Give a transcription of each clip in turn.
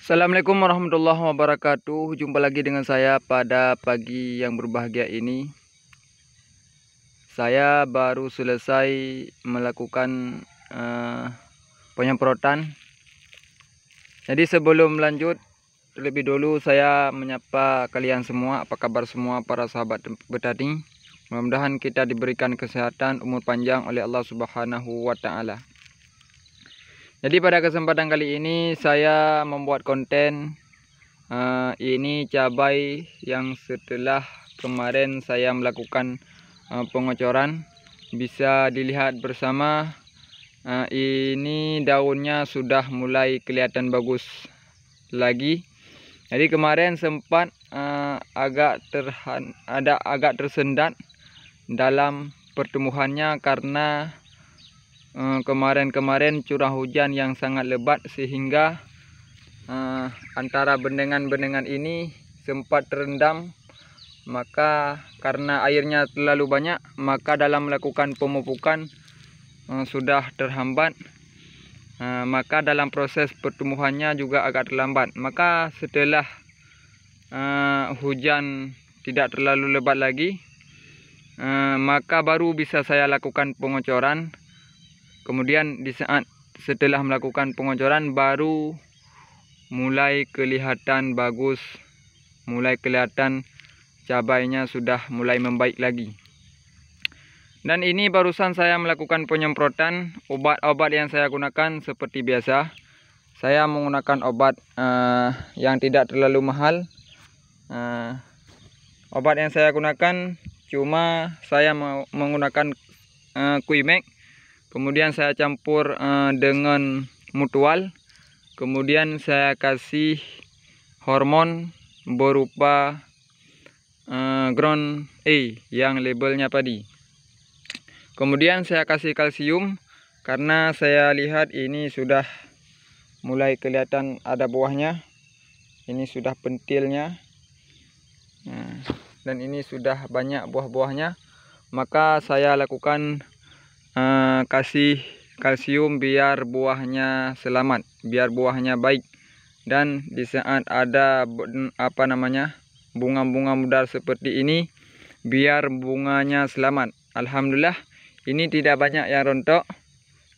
Assalamualaikum warahmatullahi wabarakatuh. Jumpa lagi dengan saya pada pagi yang berbahagia ini. Saya baru selesai melakukan penyemprotan. Jadi sebelum lanjut, terlebih dulu saya menyapa kalian semua. Apa kabar semua para sahabat petani? Mudah-mudahan kita diberikan kesehatan, umur panjang oleh Allah Subhanahu wa Ta'ala. Jadi pada kesempatan kali ini saya membuat konten ini cabai yang setelah kemarin saya melakukan pengocoran. Bisa dilihat bersama, ini daunnya sudah mulai kelihatan bagus lagi. Jadi kemarin sempat agak tersendat dalam pertumbuhannya karena kemarin curah hujan yang sangat lebat sehingga antara bendengan-bendengan ini sempat terendam. Maka karena airnya terlalu banyak, maka dalam melakukan pemupukan sudah terhambat. Maka dalam proses pertumbuhannya juga agak terlambat. Maka setelah hujan tidak terlalu lebat lagi, maka baru bisa saya lakukan pengocoran. Kemudian di saat setelah melakukan pengocoran baru mulai kelihatan bagus, mulai kelihatan cabainya sudah mulai membaik lagi. Dan ini barusan saya melakukan penyemprotan. Obat-obat yang saya gunakan seperti biasa, saya menggunakan obat yang tidak terlalu mahal. Obat yang saya gunakan cuma saya menggunakan Quimex. Kemudian saya campur dengan mutual. Kemudian saya kasih hormon berupa Ground A yang labelnya padi. Kemudian saya kasih kalsium karena saya lihat ini sudah mulai kelihatan ada buahnya. Ini sudah pentilnya. Dan ini sudah banyak buah-buahnya. Maka saya lakukan kasih kalsium biar buahnya selamat, biar buahnya baik. Dan di saat ada bunga-bunga mudar seperti ini, biar bunganya selamat. Alhamdulillah ini tidak banyak yang rontok.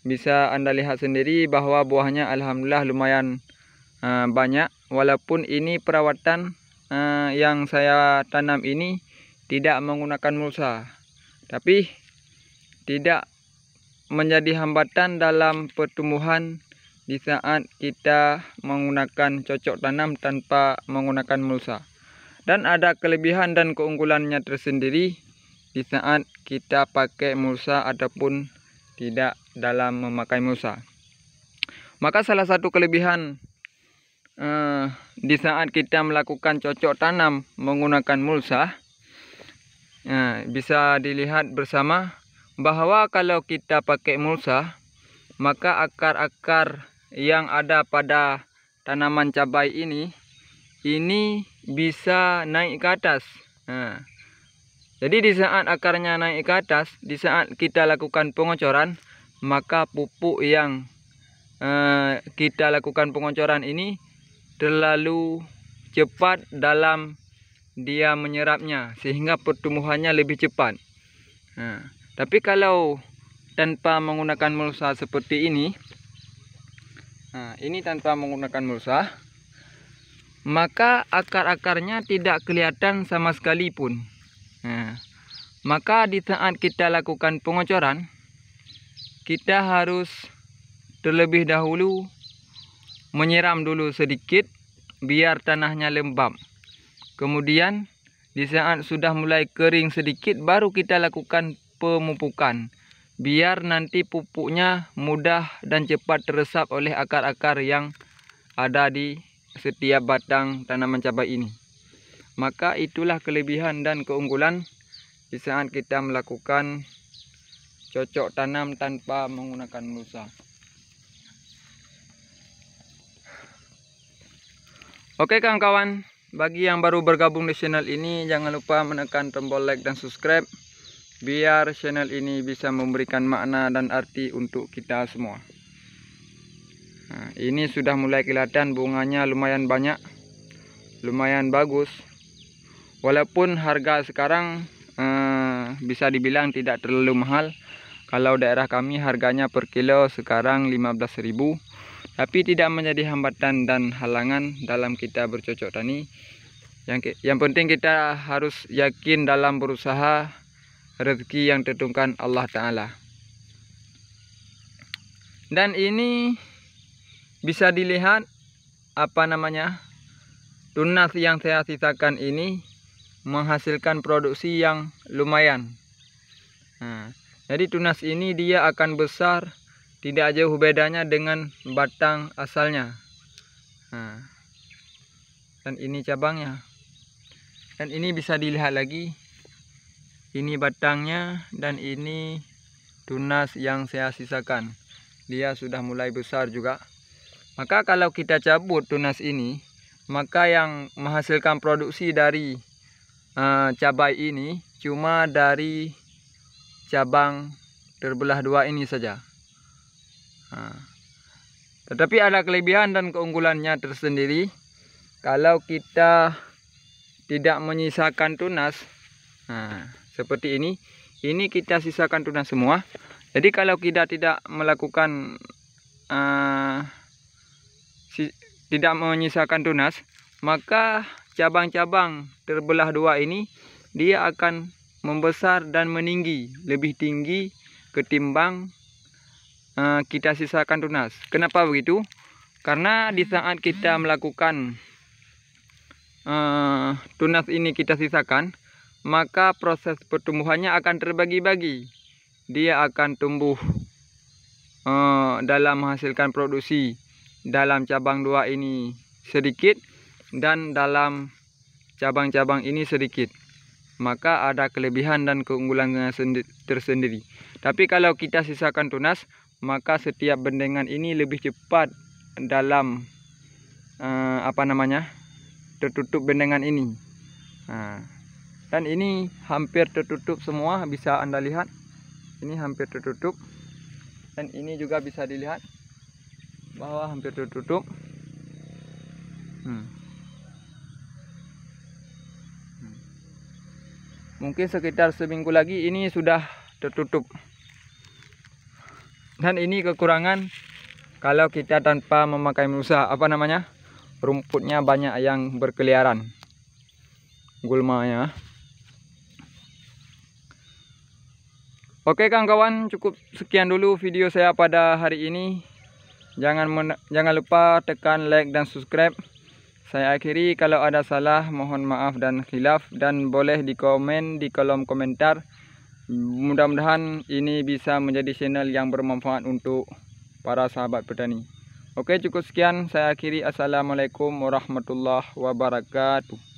Bisa Anda lihat sendiri bahwa buahnya alhamdulillah lumayan banyak. Walaupun ini perawatan yang saya tanam ini tidak menggunakan mulsa, tapi tidak menjadi hambatan dalam pertumbuhan di saat kita menggunakan cocok tanam tanpa menggunakan mulsa. Dan ada kelebihan dan keunggulannya tersendiri di saat kita pakai mulsa ataupun tidak dalam memakai mulsa. Maka salah satu kelebihan di saat kita melakukan cocok tanam menggunakan mulsa, bisa dilihat bersama bahwa kalau kita pakai mulsa, maka akar-akar yang ada pada tanaman cabai ini bisa naik ke atas. Jadi di saat akarnya naik ke atas, di saat kita lakukan pengocoran, maka pupuk yang kita lakukan pengocoran ini terlalu cepat dalam dia menyerapnya sehingga pertumbuhannya lebih cepat. Tapi kalau tanpa menggunakan mulsa seperti ini, ini tanpa menggunakan mulsa, maka akar-akarnya tidak kelihatan sama sekali pun. Maka di saat kita lakukan pengocoran, kita harus terlebih dahulu menyiram dulu sedikit biar tanahnya lembab. Kemudian di saat sudah mulai kering sedikit, baru kita lakukan pemupukan, biar nanti pupuknya mudah dan cepat teresap oleh akar-akar yang ada di setiap batang tanaman cabai ini. Maka itulah kelebihan dan keunggulan di saat kita melakukan cocok tanam tanpa menggunakan mulsa. Oke kawan-kawan, bagi yang baru bergabung di channel ini, jangan lupa menekan tombol like dan subscribe biar channel ini bisa memberikan makna dan arti untuk kita semua. ini sudah mulai kelihatan bunganya lumayan banyak, lumayan bagus. Walaupun harga sekarang bisa dibilang tidak terlalu mahal. Kalau daerah kami harganya per kilo sekarang 15.000. Tapi tidak menjadi hambatan dan halangan dalam kita bercocok tani. Yang penting kita harus yakin dalam berusaha, rezeki yang ditentukan Allah Ta'ala. Dan ini bisa dilihat tunas yang saya sisakan ini menghasilkan produksi yang lumayan. Jadi tunas ini dia akan besar, tidak jauh bedanya dengan batang asalnya. Dan ini cabangnya. Dan ini bisa dilihat lagi. Ini batangnya dan ini tunas yang saya sisakan. Dia sudah mulai besar juga. Maka kalau kita cabut tunas ini, maka yang menghasilkan produksi dari cabai ini cuma dari cabang terbelah dua ini saja. Tetapi ada kelebihan dan keunggulannya tersendiri. Kalau kita tidak menyisakan tunas, seperti ini kita sisakan tunas semua. Jadi kalau kita tidak melakukan tidak menyisakan tunas, maka cabang-cabang terbelah dua ini dia akan membesar dan meninggi, lebih tinggi ketimbang kita sisakan tunas. Kenapa begitu? Karena di saat kita melakukan tunas ini kita sisakan, maka proses pertumbuhannya akan terbagi-bagi. Dia akan tumbuh dalam menghasilkan produksi dalam cabang dua ini sedikit dan dalam cabang-cabang ini sedikit. Maka ada kelebihan dan keunggulannya tersendiri. Tapi kalau kita sisakan tunas, maka setiap bendengan ini lebih cepat dalam tertutup bendengan ini. Dan ini hampir tertutup semua, bisa Anda lihat. Ini hampir tertutup. Dan ini juga bisa dilihat bahwa hampir tertutup. Mungkin sekitar seminggu lagi ini sudah tertutup. Dan ini kekurangan kalau kita tanpa memakai mulsa, rumputnya banyak yang berkeliaran, gulmanya. Oke kawan-kawan, cukup sekian dulu video saya pada hari ini. Jangan lupa tekan like dan subscribe. Saya akhiri, kalau ada salah mohon maaf dan khilaf, dan boleh dikomen di kolom komentar. Mudah-mudahan ini bisa menjadi channel yang bermanfaat untuk para sahabat petani. Oke, cukup sekian, saya akhiri. Assalamualaikum warahmatullahi wabarakatuh.